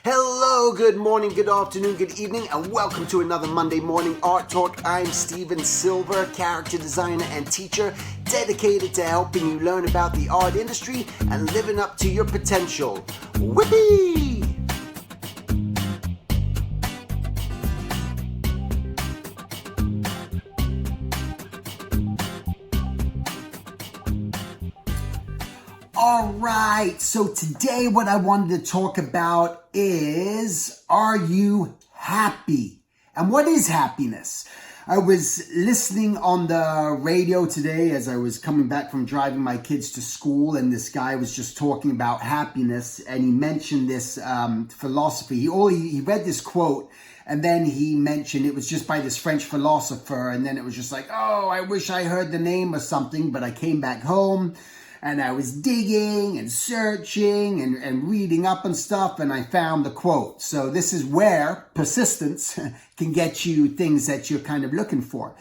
Hello, good morning, good afternoon, good evening, and welcome to another Monday Morning Art Talk. I'm Steven Silver, character designer and teacher, dedicated to helping you learn about the art industry and living up to your potential. Whippy! All right, so today what I wanted to talk about is, are you happy? And what is happiness? I was listening on the radio today as I was coming back from driving my kids to school, and this guy was just talking about happiness, and he mentioned this philosophy. He read this quote, and then he mentioned it was just by this French philosopher, and then it was just like, oh, I wish I heard the name or something, but I came back home, and I was digging and searching and reading up on stuff, and I found the quote. So this is where persistence can get you things that you're kind of looking for.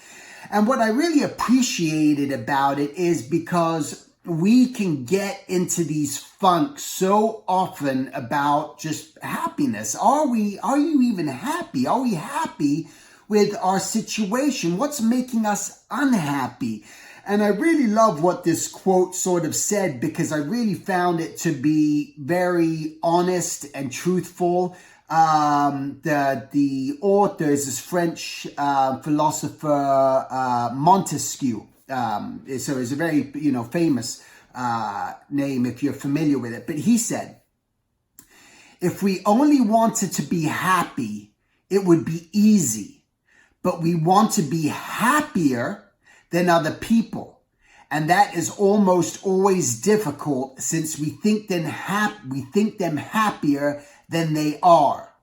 And what I really appreciated about it is because we can get into these funks so often about just happiness. Are you even happy? Are we happy with our situation? What's making us unhappy? And I really love what this quote sort of said, because I really found it to be very honest and truthful. The author is this French philosopher Montesquieu. So it's a very famous name if you're familiar with it. But he said, if we only wanted to be happy, it would be easy. But we want to be happier than other people, and that is almost always difficult, since we think them happier than they are.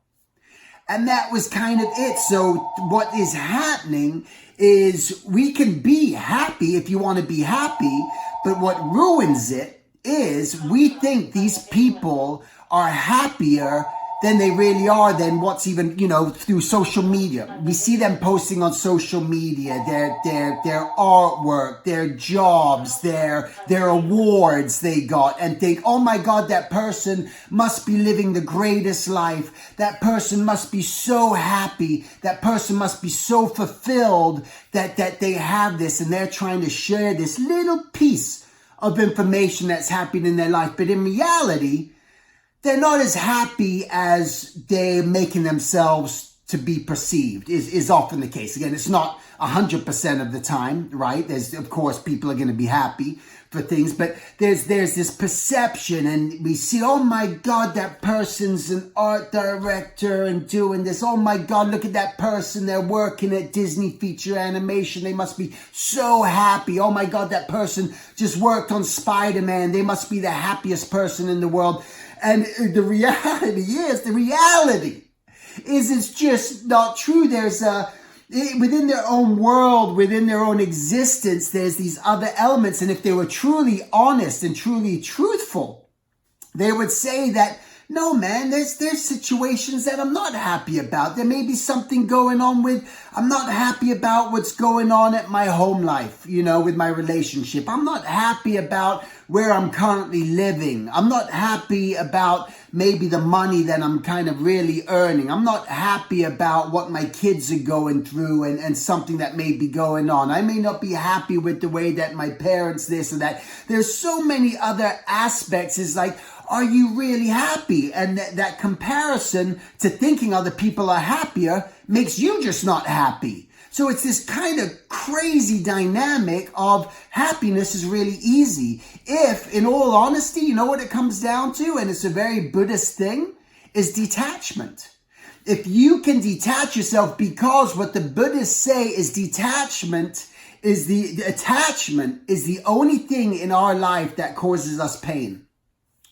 And that was kind of it. So what is happening is we can be happy if you want to be happy, but what ruins it is we think these people are happier than they really are, than what's even, through social media. We see them posting on social media, their artwork, their jobs, their awards they got, and think, oh my God, that person must be living the greatest life. That person must be so happy. That person must be so fulfilled that they have this, and they're trying to share this little piece of information that's happening in their life. But in reality, they're not as happy as they're making themselves to be perceived, is often the case. Again, it's not 100% of the time, right? There's, of course, people are going to be happy for things, but there's this perception, and we see, oh my God, that person's an art director and doing this. Oh my God, look at that person. They're working at Disney feature animation. They must be so happy. Oh my God, that person just worked on Spider-Man. They must be the happiest person in the world. And the reality is it's just not true. There's within their own world, within their own existence, there's these other elements. And if they were truly honest and truly truthful, they would say that, no, man, there's situations that I'm not happy about. There may be something going on I'm not happy about what's going on at my home life, with my relationship. I'm not happy about where I'm currently living. I'm not happy about maybe the money that I'm kind of really earning. I'm not happy about what my kids are going through and something that may be going on. I may not be happy with the way that my parents this or that. There's so many other aspects. It's like, are you really happy? And that comparison to thinking other people are happier makes you just not happy. So it's this kind of crazy dynamic of happiness is really easy. If, in all honesty, you know what it comes down to, and it's a very Buddhist thing, is detachment. If you can detach yourself, because what the Buddhists say is attachment is the only thing in our life that causes us pain.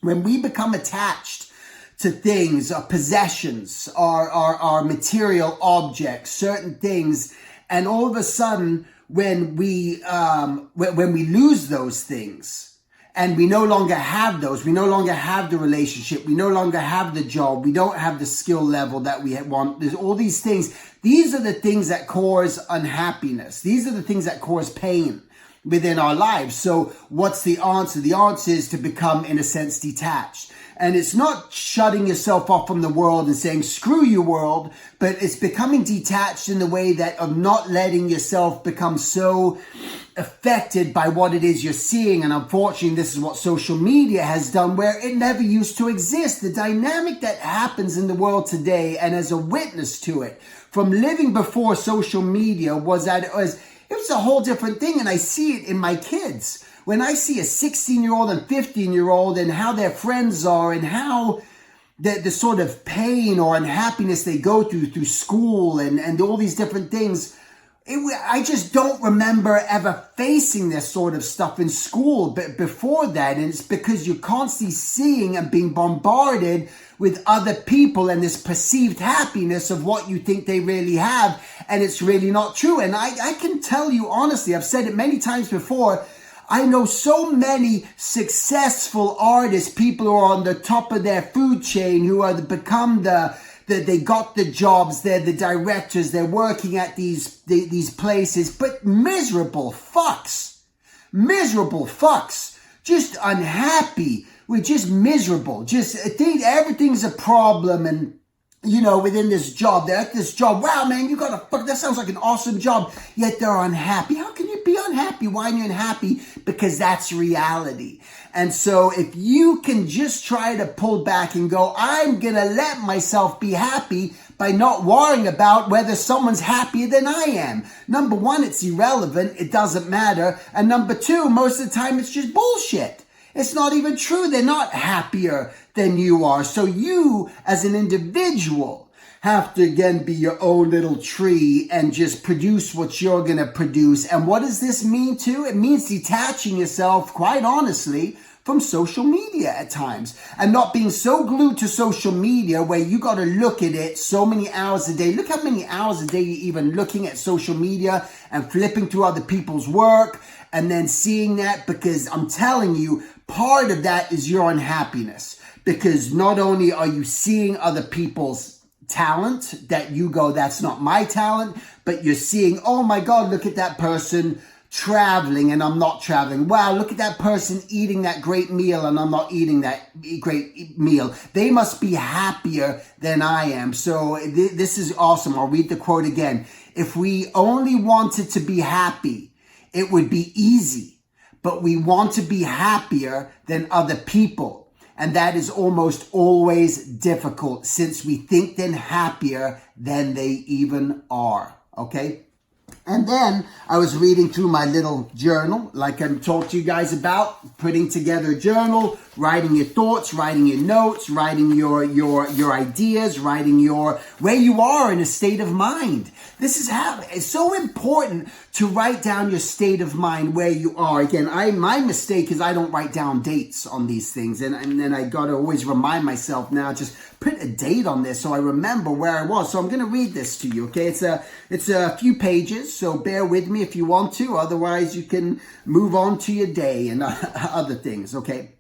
When we become attached to things, our possessions, our material objects, certain things, and all of a sudden, when we lose those things, and we no longer have those, we no longer have the relationship, we no longer have the job, we don't have the skill level that we want. There's all these things. These are the things that cause unhappiness. These are the things that cause pain within our lives. So what's the answer? The answer is to become, in a sense, detached. And it's not shutting yourself off from the world and saying, screw you world, but it's becoming detached in the way that of not letting yourself become so affected by what it is you're seeing. And unfortunately, this is what social media has done, where it never used to exist. The dynamic that happens in the world today, and as a witness to it, from living before social media, was that it was a whole different thing. And I see it in my kids. When I see a 16-year-old and 15-year-old and how their friends are and how the sort of pain or unhappiness they go through school and all these different things, I just don't remember ever facing this sort of stuff in school but before that. And it's because you're constantly seeing and being bombarded with other people and this perceived happiness of what you think they really have. And it's really not true. And I can tell you honestly, I've said it many times before, I know so many successful artists, people who are on the top of their food chain, who are become they got the jobs, they're the directors, they're working at these places, but miserable fucks, just unhappy. We're just miserable. Just think everything's a problem. And you know, within this job, they're at this job. Wow, man, you got a fuck. That sounds like an awesome job. Yet they're unhappy. How can you be unhappy? Why are you unhappy? Because that's reality. And so if you can just try to pull back and go, I'm going to let myself be happy by not worrying about whether someone's happier than I am. Number one, it's irrelevant. It doesn't matter. And number two, most of the time, it's just bullshit. It's not even true. They're not happier than you are. So you, as an individual, have to, again, be your own little tree and just produce what you're going to produce. And what does this mean too? It means detaching yourself, quite honestly, from social media at times, and not being so glued to social media where you got to look at it so many hours a day. Look how many hours a day you're even looking at social media and flipping through other people's work and then seeing that, because I'm telling you, part of that is your unhappiness, because not only are you seeing other people's talent that you go, that's not my talent, but you're seeing, oh my God, look at that person traveling and I'm not traveling. Wow, look at that person eating that great meal and I'm not eating that great meal. They must be happier than I am. So this is awesome. I'll read the quote again. If we only wanted to be happy, it would be easy, but we want to be happier than other people. And that is almost always difficult, since we think them happier than they even are. Okay? And then I was reading through my little journal, like I talked to you guys about, putting together a journal, writing your thoughts, writing your notes, writing your ideas, writing where you are in a state of mind. This is how it's so important to write down your state of mind, where you are. Again, my mistake is I don't write down dates on these things. And then I got to always remind myself now, just put a date on this so I remember where I was. So I'm going to read this to you, okay? It's a few pages, so bear with me if you want to. Otherwise, you can move on to your day and other things, okay?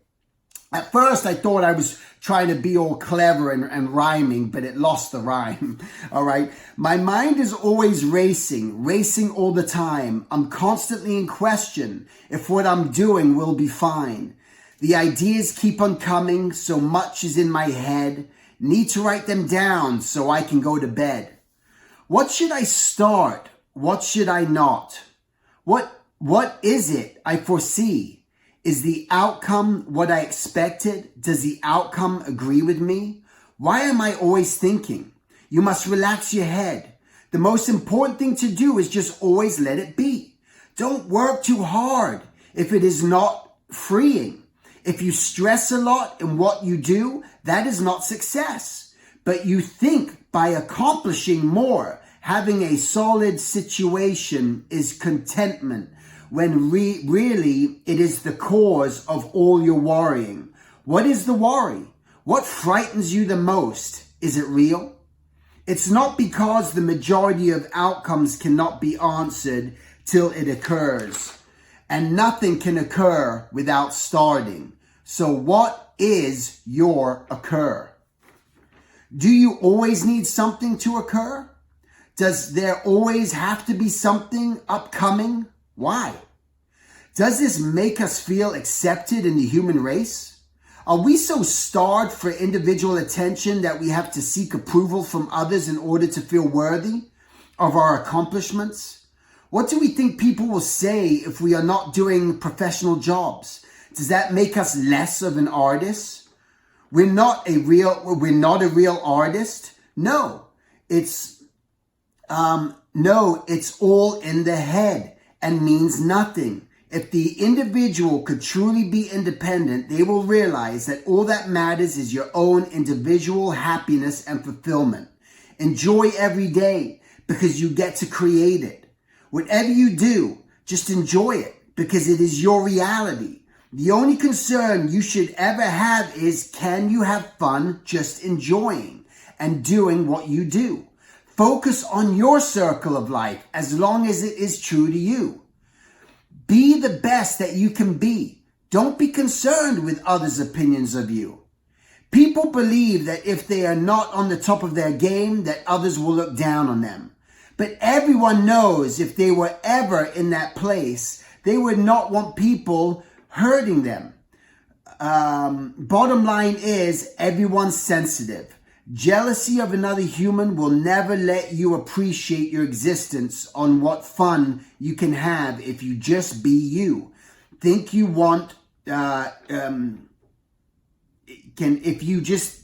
At first, I thought I was trying to be all clever and rhyming, but it lost the rhyme, all right? My mind is always racing all the time. I'm constantly in question if what I'm doing will be fine. The ideas keep on coming, so much is in my head. Need to write them down so I can go to bed. What should I start? What should I not? What is it I foresee? Is the outcome what I expected? Does the outcome agree with me? Why am I always thinking? You must relax your head. The most important thing to do is just always let it be. Don't work too hard if it is not freeing. If you stress a lot in what you do, that is not success. But you think by accomplishing more, having a solid situation is contentment, when really it is the cause of all your worrying. What is the worry? What frightens you the most? Is it real? It's not because the majority of outcomes cannot be answered till it occurs. And nothing can occur without starting. So what is your occur? Do you always need something to occur? Does there always have to be something upcoming? Why? Does this make us feel accepted in the human race? Are we so starved for individual attention that we have to seek approval from others in order to feel worthy of our accomplishments? What do we think people will say if we are not doing professional jobs? Does that make us less of an artist? We're not a real artist. No, it's all in the head and means nothing. If the individual could truly be independent, they will realize that all that matters is your own individual happiness and fulfillment. Enjoy every day because you get to create it. Whatever you do, just enjoy it because it is your reality. The only concern you should ever have is, can you have fun just enjoying and doing what you do? Focus on your circle of life as long as it is true to you. Be the best that you can be. Don't be concerned with others' opinions of you. People believe that if they are not on the top of their game, that others will look down on them. But everyone knows if they were ever in that place, they would not want people hurting them. Bottom line is, everyone's sensitive. Jealousy of another human will never let you appreciate your existence on what fun you can have if you just be you. If you just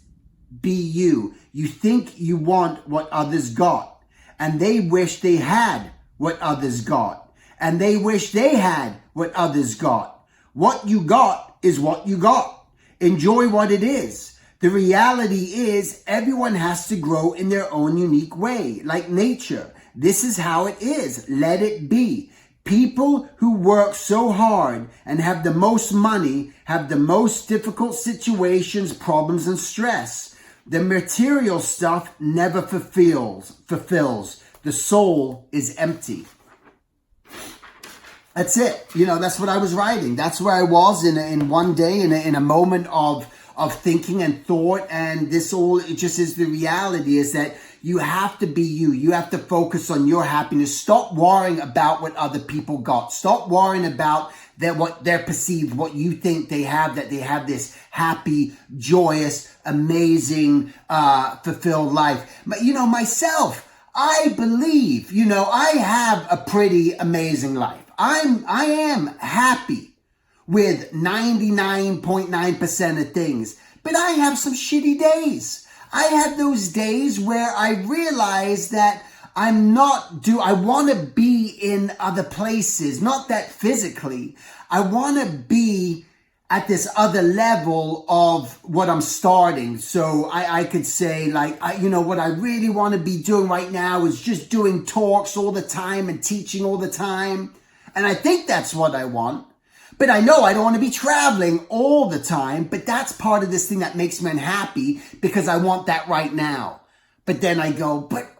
be you, you think you want what others got, and they wish they had what others got, and they wish they had what others got. What you got is what you got. Enjoy what it is. The reality is everyone has to grow in their own unique way, like nature. This is how it is. Let it be. People who work so hard and have the most money have the most difficult situations, problems, and stress. The material stuff never fulfills. The soul is empty. That's it. That's what I was writing. That's where I was in one day, in a moment of thinking and thought. And it just is the reality, is that you have to be you. You have to focus on your happiness. Stop worrying about what other people got. Stop worrying about what they're perceived, what you think they have, that they have this happy, joyous, amazing, fulfilled life. But, myself, I believe, I have a pretty amazing life. I am happy with 99.9% of things, but I have some shitty days. I have those days where I realize that I want to be in other places, not that physically. I want to be at this other level of what I'm starting. So I could say, what I really want to be doing right now is just doing talks all the time and teaching all the time. And I think that's what I want. But I know I don't want to be traveling all the time. But that's part of this thing that makes me unhappy, because I want that right now. But then I go, but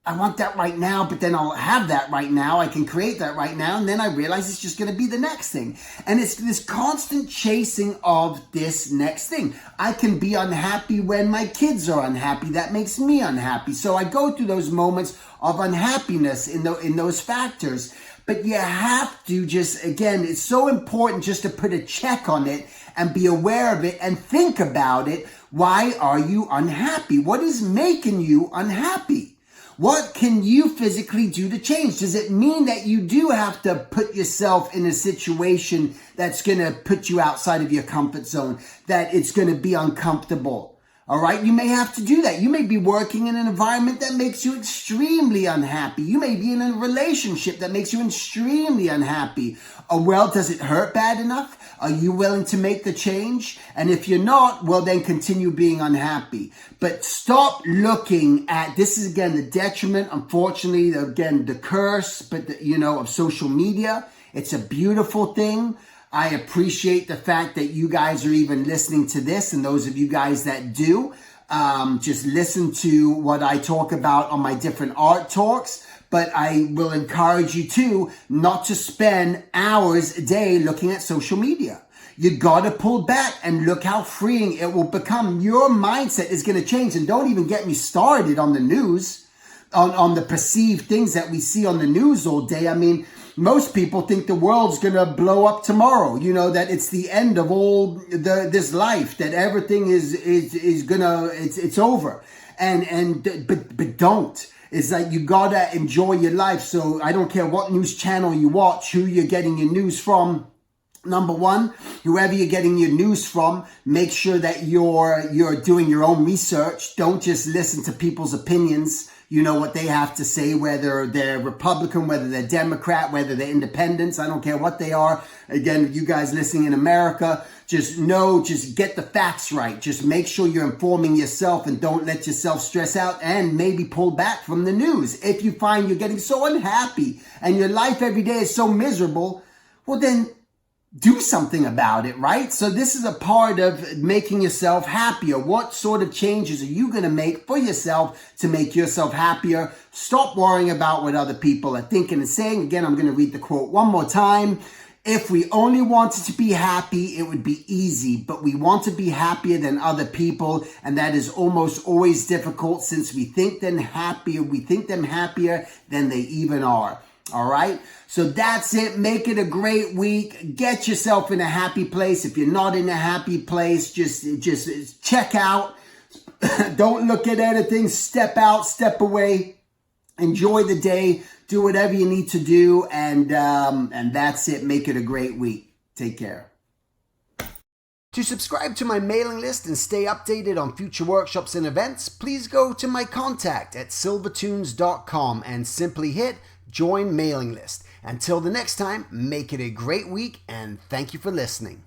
I want that right now, but then I'll have that right now. I can create that right now. And then I realize it's just going to be the next thing. And it's this constant chasing of this next thing. I can be unhappy when my kids are unhappy. That makes me unhappy. So I go through those moments of unhappiness in those factors. But you have to just, again, it's so important just to put a check on it and be aware of it and think about it. Why are you unhappy? What is making you unhappy? What can you physically do to change? Does it mean that you do have to put yourself in a situation that's going to put you outside of your comfort zone, that it's going to be uncomfortable? All right, you may have to do that. You may be working in an environment that makes you extremely unhappy. You may be in a relationship that makes you extremely unhappy. Well, does it hurt bad enough? Are you willing to make the change? And if you're not, well, then continue being unhappy. But stop looking at, this is again the detriment, unfortunately, again, the curse, but of social media. It's a beautiful thing. I appreciate the fact that you guys are even listening to this, and those of you guys that do, just listen to what I talk about on my different art talks. But I will encourage you too not to spend hours a day looking at social media. You gotta pull back and look how freeing it will become. Your mindset is gonna change. And don't even get me started on the news, on the perceived things that we see on the news all day. I mean, most people think the world's going to blow up tomorrow, you know, that it's the end of all this life, that everything is gonna, it's over. But don't. It's like you gotta enjoy your life. So I don't care what news channel you watch, who you're getting your news from. Number one, whoever you're getting your news from, make sure that you're doing your own research. Don't just listen to people's opinions. You know what they have to say, whether they're Republican, whether they're Democrat, whether they're independents. I don't care what they are. Again, you guys listening in America, just get the facts right. Just make sure you're informing yourself and don't let yourself stress out, and maybe pull back from the news. If you find you're getting so unhappy and your life every day is so miserable, well then, do something about it, right? So this is a part of making yourself happier. What sort of changes are you going to make for yourself to make yourself happier? Stop worrying about what other people are thinking and saying. Again, I'm going to read the quote one more time. If we only wanted to be happy, it would be easy, but we want to be happier than other people, and that is almost always difficult since we think them happier than they even are. All right. So that's it. Make it a great week. Get yourself in a happy place. If you're not in a happy place, just check out. Don't look at anything. Step out, step away. Enjoy the day. Do whatever you need to do. And that's it. Make it a great week. Take care. To subscribe to my mailing list and stay updated on future workshops and events, please go to my contact at silvertunes.com and simply hit join mailing list. Until the next time, make it a great week, and thank you for listening.